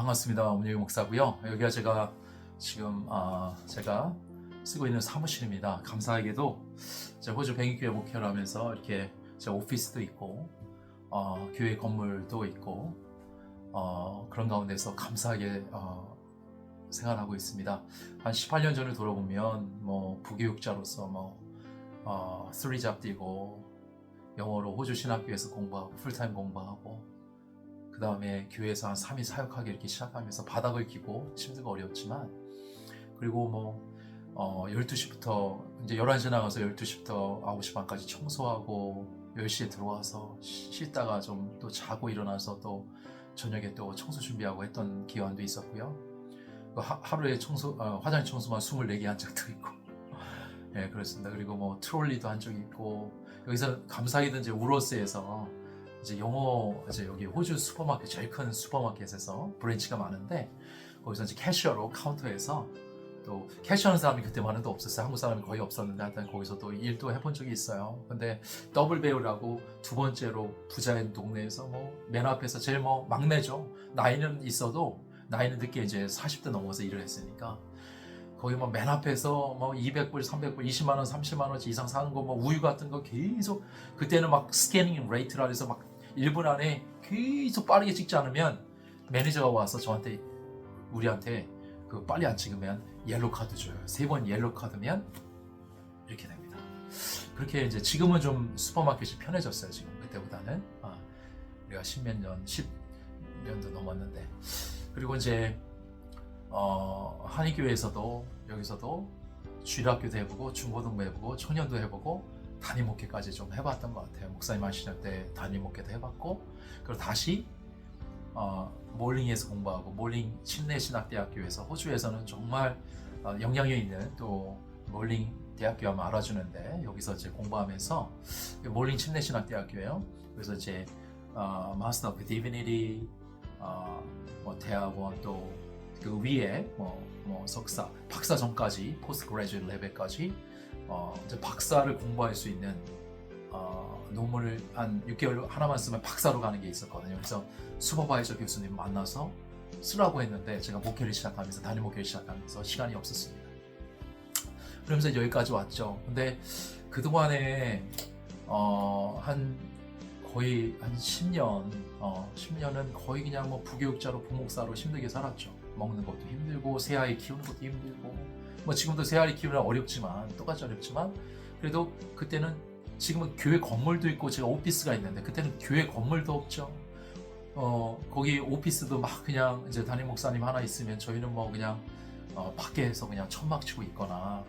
반갑습니다. 문영희 목사고요. 여기가 제가 지금 제가 쓰고 있는 사무실입니다. 감사하게도 제가 호주 백인교회 목회를 하면서 이렇게 제 오피스도 있고 교회 건물도 있고 그런 가운데서 감사하게 생활하고 있습니다. 한 18년 전을 돌아보면 부교육자로서 3잡 뛰고 영어로 호주 신학교에서 공부하고 풀타임 공부하고 그 다음에 교회에서 한 3일 사역하기 이렇게 시작하면서 바닥을 기고 힘들고 어렵지만, 그리고 12시부터 이제 11시 나가서 12시부터 9시 반까지 청소하고 10시에 들어와서 씻다가 좀 또 자고 일어나서 또 저녁에 또 청소 준비하고 했던 기간도 있었고요. 하루에 화장실 청소만 24개 한 적도 있고 네, 그렇습니다. 그리고 트롤리도 한 적이 있고, 여기서 감사하게도 이제 우로스에서 이제 여기 호주 슈퍼마켓, 제일 큰 슈퍼마켓에서 브랜치가 많은데, 거기서 이제 캐셔로 카운터에서 또 캐셔하는 사람이 그때만은 또 없었어요. 한국 사람이 거의 없었는데 하여튼 거기서 또 일도 해본 적이 있어요. 근데 더블 배우라고 두 번째로 부자인 동네에서 맨 앞에서 제일 막내죠. 나이는 있어도 나이는 늦게 이제 40대 넘어서 일을 했으니까 거기 맨 앞에서 200불, 300불, 20만 원, 30만 원 이상 사는 거, 우유 같은 거 계속, 그때는 스캐닝 레이트라 해서 1분 안에 계속 빠르게 찍지 않으면 매니저가 와서 우리한테 빨리 안 찍으면 옐로 카드 줘요. 3번 옐로 카드면 이렇게 됩니다. 그렇게 이제 지금은 좀 슈퍼마켓이 편해졌어요. 지금 그때보다는 우리가 10년도 넘었는데, 그리고 이제 한의교회에서도 여기서도 주일학교도 해보고 중고등부 해보고 청년도 해보고 담임목회까지 좀 해봤던 것 같아요. 목사님 하시는 때 담임목회도 해봤고, 그리고 다시 몰링에서 공부하고, 몰링 침례신학대학교에서, 호주에서는 정말 영향력 있는 또 몰링 대학교 하면 알아주는데, 여기서 이제 공부하면서 몰링 침례신학대학교예요. 그래서 이제 마스터 오브 디비니티, 대학원, 또 그 위에 석사, 박사 전까지 포스트 그레주에이트 레벨까지 이제 박사를 공부할 수 있는 논문을 한 6개월 하나만 쓰면 박사로 가는 게 있었거든요. 그래서 슈퍼바이저 교수님 만나서 쓰라고 했는데, 제가 담임 목회를 시작하면서 시간이 없었습니다. 그러면서 여기까지 왔죠. 근데 그동안에 거의 한 10년은 거의 그냥 부교육자로 부목사로 힘들게 살았죠. 먹는 것도 힘들고 새아이 키우는 것도 힘들고, 지금도 새아이 키우는 어렵지만, 똑같이 어렵지만, 그래도 그때는, 지금은 교회 건물도 있고 제가 오피스가 있는데 그때는 교회 건물도 없죠. 거기 오피스도 그냥 이제 담임 목사님 하나 있으면 저희는 그냥 밖에서 그냥 천막 치고 있거나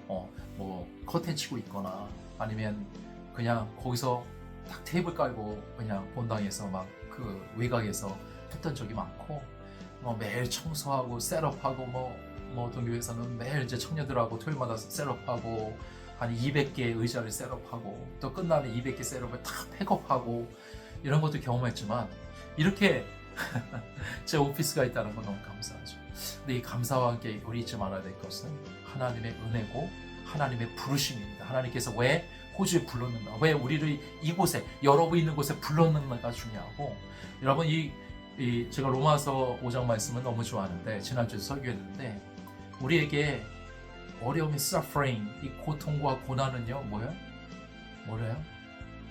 커튼 치고 있거나, 아니면 그냥 거기서 딱 테이블 깔고 그냥 본당에서 그 외곽에서 했던 적이 많고, 매일 청소하고 셋업하고, 어떤 교회에서는 매일 이제 청년들하고 토요일마다 셋업하고 한 200개 의자를 셋업하고, 또 끝나면 200개 셋업을 다 팩업하고, 이런 것도 경험했지만, 이렇게 제 오피스가 있다는 건 너무 감사하죠. 근데 이 감사와 함께 우리 잊지 말아야 될 것은 하나님의 은혜고 하나님의 부르심입니다. 하나님께서 왜 호주에 불렀는가, 왜 우리를 이곳에, 여러분 있는 곳에 불렀는가가 중요하고, 여러분 제가 로마서 5장 말씀을 너무 좋아하는데, 지난주에 설교했는데, 우리에게 어려움이 suffering, 이 고통과 고난은요 뭐래요?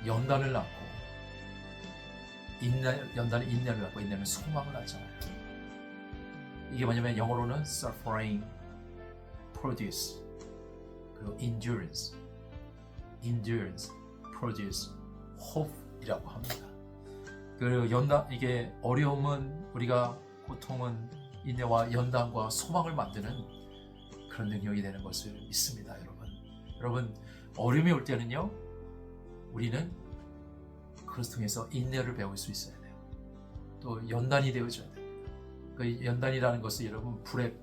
연단을 낳고, 연단은 인내를 낳고, 인내는 소망을 낳잖아요. 이게 뭐냐면 영어로는 suffering produce, 그리고 endurance produce hope이라고 합니다. 그리고 이게 어려움은, 우리가 고통은 인내와 연단과 소망을 만드는 그런 능력이 되는 것을 믿습니다. 여러분 어려움이 올 때는요, 우리는 그것을 통해서 인내를 배울 수 있어야 돼요. 또 연단이 되어줘야 돼요. 그 연단이라는 것은, 여러분, 불에,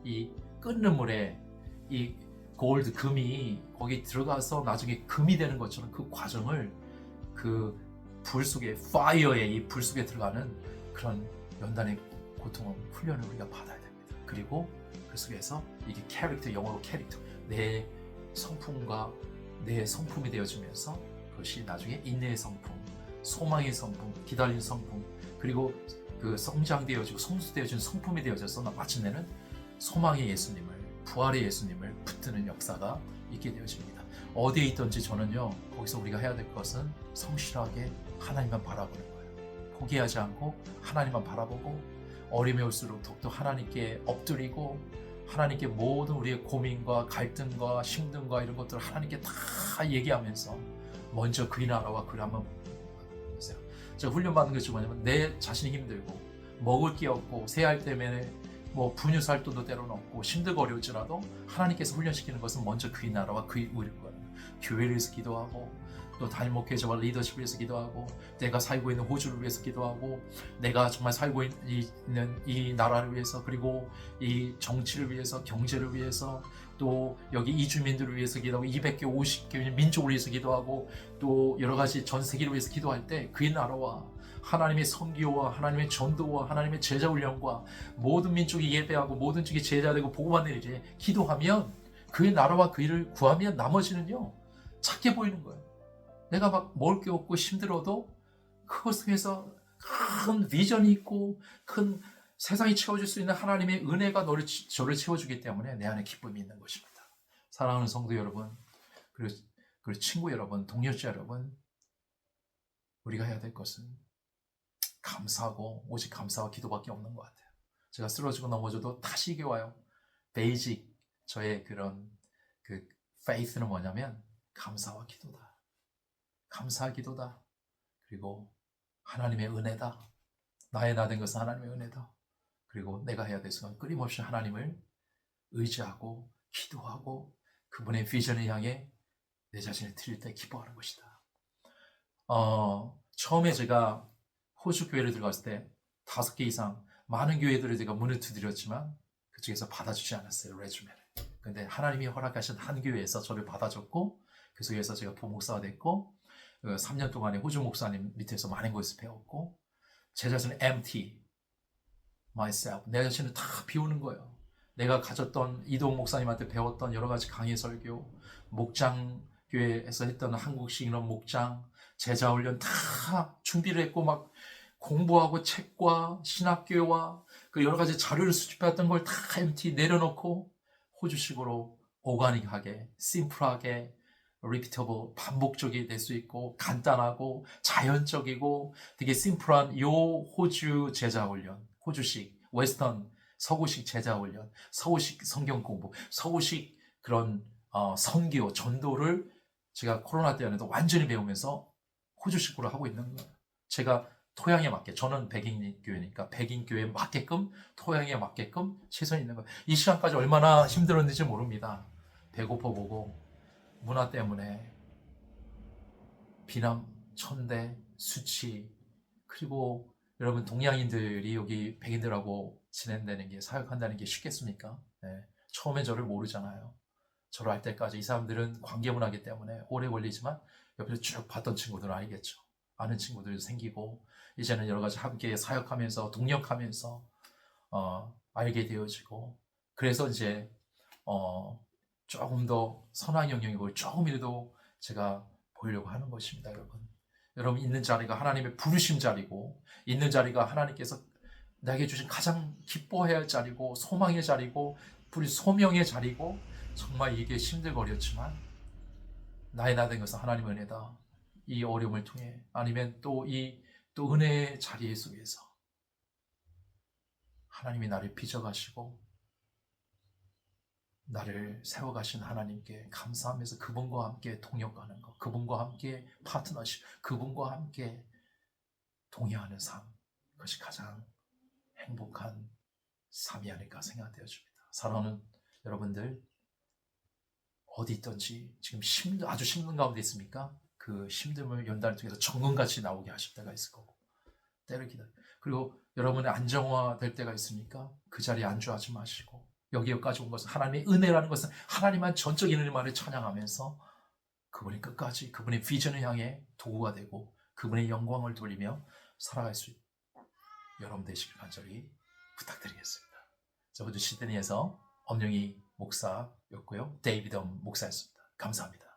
이 끓는 물에 이 골드, 금이 거기 들어가서 나중에 금이 되는 것처럼, 그 과정을, 그 불 속에, 파이어의 이 불 속에 들어가는 그런 연단의 고통은, 훈련을 우리가 받아야 됩니다. 그리고 그 속에서 이게 캐릭터, 영어로 캐릭터, 내 성품과 내 성품이 되어지면서, 그것이 나중에 인내의 성품, 소망의 성품, 기다리는 성품, 그리고 그 성장되어지고 성수되어진 성품이 되어져서 마침내는 소망의 예수님을, 부활의 예수님을 붙드는 역사가 있게 되어집니다. 어디에 있든지 저는요, 거기서 우리가 해야 될 것은 성실하게 하나님만 바라보는 거예요. 포기하지 않고 하나님만 바라보고, 어림이 올수록 더욱더 하나님께 엎드리고, 하나님께 모든 우리의 고민과 갈등과 힘듦과 이런 것들을 하나님께 다 얘기하면서 먼저 그의 나라와 그를 한번 보세요. 제가 훈련받는 것이 뭐냐면, 내 자신이 힘들고 먹을 게 없고 새알 때문에 뭐 분유살돈도 때로는 없고 힘들고 어려울지라도 하나님께서 훈련시키는 것은 먼저 그의 나라와 그의 의를 구하는 거예요. 교회를 위해서 기도하고, 또 담임 목회자와 리더십을 위해서 기도하고, 내가 살고 있는 호주를 위해서 기도하고, 내가 정말 살고 있는 이 나라를 위해서, 그리고 이 정치를 위해서, 경제를 위해서, 또 여기 이주민들을 위해서 기도하고, 200개, 50개 민족을 위해서 기도하고, 또 여러 가지 전 세계를 위해서 기도할 때 그의 나라와 하나님의 선교와 하나님의 전도와 하나님의 제자 훈련과 모든 민족이 예배하고 모든 쪽이 제자되고 복음받는 일에 기도하면, 그의 나라와 그 일을 구하면 나머지는요 작게 보이는 거예요. 내가 막 먹을 게 없고 힘들어도 그것을 위해서 큰 비전이 있고 큰 세상이 채워줄 수 있는 하나님의 은혜가 저를 채워주기 때문에 내 안에 기쁨이 있는 것입니다. 사랑하는 성도 여러분, 그리고 친구 여러분, 동료자 여러분, 우리가 해야 될 것은 감사하고 오직 감사와 기도밖에 없는 것 같아요. 제가 쓰러지고 넘어져도 다시 이게 와요. 베이직 저의 그런 그 faith는 뭐냐면 감사와 기도다. 감사와 기도다. 그리고 하나님의 은혜다. 나의 나 된 것은 하나님의 은혜다. 그리고 내가 해야 될 것은 끊임없이 하나님을 의지하고 기도하고 그분의 비전을 향해 내 자신을 드릴 때 기뻐하는 것이다. 처음에 제가 호주 교회를 들어갔을 때 5개 이상 많은 교회들을 제가 문을 두드렸지만 그쪽에서 받아주지 않았어요, 레주메를. 근데 하나님이 허락하신 한 교회에서 저를 받아줬고, 그 속에서 제가 부목사가 됐고, 3년 동안에 호주 목사님 밑에서 많은 것을 배웠고, 제 자신을 empty myself, 내 자신을 다 비우는 거예요. 내가 가졌던 이동 목사님한테 배웠던 여러 가지 강의 설교, 목장 교회에서 했던 한국식 이런 목장, 제자 훈련 다 준비를 했고, 막 공부하고 책과 신학교와 그 여러 가지 자료를 수집했던 걸 다 empty 내려놓고 호주식으로 오가닉하게, 심플하게, repeatable, 반복적이 될 수 있고 간단하고 자연적이고 되게 심플한 요 호주 제자 훈련, 호주식, 웨스턴, 서구식 제자 훈련, 서구식 성경 공부, 서구식 그런 선교, 전도를 제가 코로나 때에도 완전히 배우면서 호주식으로 하고 있는 거예요. 제가 토양에 맞게, 저는 백인 교회니까 백인 교회에 맞게끔, 토양에 맞게끔 최선이 있는 거예요. 이 시간까지 얼마나 힘들었는지 모릅니다. 배고파 보고 문화 때문에 비남, 천대, 수치, 그리고 여러분 동양인들이 여기 백인들하고 지낸다는 게, 사역한다는 게 쉽겠습니까? 네. 처음엔 저를 모르잖아요. 저를 할 때까지 이 사람들은 관계문화기 때문에 오래 걸리지만 옆에서 쭉 봤던 친구들은 알겠죠. 아는 친구들도 생기고 이제는 여러 가지 함께 사역하면서 동역하면서 알게 되어지고, 그래서 이제 조금 더 선한 영역을 조금이라도 제가 보이려고 하는 것입니다. 여러분 있는 자리가 하나님의 부르심 자리고, 있는 자리가 하나님께서 나에게 주신 가장 기뻐해야 할 자리고, 소망의 자리고, 소명의 자리고, 정말 이게 힘들거렸지만 나의 나 된 것은 하나님의 은혜다. 이 어려움을 통해, 아니면 또 은혜의 자리 속에서 하나님이 나를 빚어가시고 나를 세워가신 하나님께 감사하면서 그분과 함께 동역하는 것, 그분과 함께 파트너십, 그분과 함께 동행하는 삶, 그것이 가장 행복한 삶이 아닐까 생각되어집니다. 사랑하는 여러분들, 어디 있든지 지금 아주 힘든 가운데 있습니까? 그 힘듦을 연단을 통해서 정금같이 나오게 하실 때가 있을 거고, 때를 기다려. 그리고 여러분의 안정화 될 때가 있으니까 그 자리에 안주하지 마시고, 여기까지 온 것은 하나님의 은혜라는 것은 하나님만 전적인 은혜만을 찬양하면서 그분이 끝까지 그분의 비전을 향해 도구가 되고 그분의 영광을 돌리며 살아갈 수 있는 여러분 되시길 간절히 부탁드리겠습니다. 저번주 시드니에서 엄영희 목사였고요, 데이비드 목사였습니다. 감사합니다.